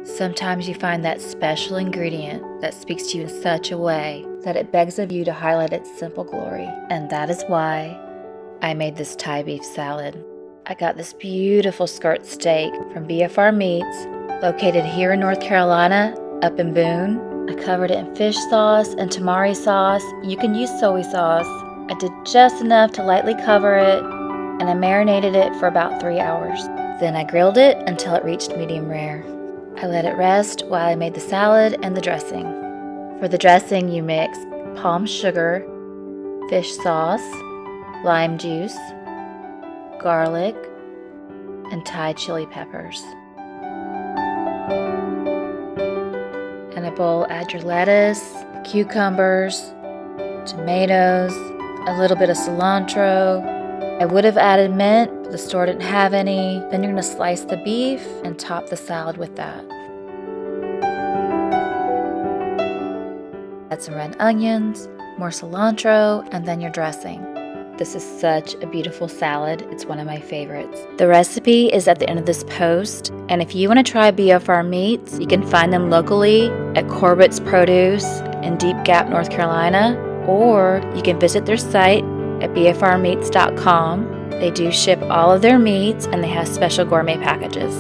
Sometimes you find that special ingredient that speaks to you in such a way that it begs of you to highlight its simple glory. And that is why I made this Thai beef salad. I got this beautiful skirt steak from BFR Meats, located here in North Carolina, up in Boone. I covered it in fish sauce and tamari sauce. You can use soy sauce. I did just enough to lightly cover it, and I marinated it for about 3 hours. Then I grilled it until it reached medium rare. I let it rest while I made the salad and the dressing. For the dressing, you mix palm sugar, fish sauce, lime juice, garlic, and Thai chili peppers. In a bowl, add your lettuce, cucumbers, tomatoes, a little bit of cilantro. I would have added mint, but the store didn't have any. Then you're going to slice the beef and top the salad with that. Add some red onions, more cilantro, and then your dressing. This is such a beautiful salad. It's one of my favorites. The recipe is at the end of this post, and if you want to try BFR Meats, you can find them locally at Corbett's Produce in Deep Gap, North Carolina, or you can visit their site at bfrmeats.com. They do ship all of their meats, and they have special gourmet packages.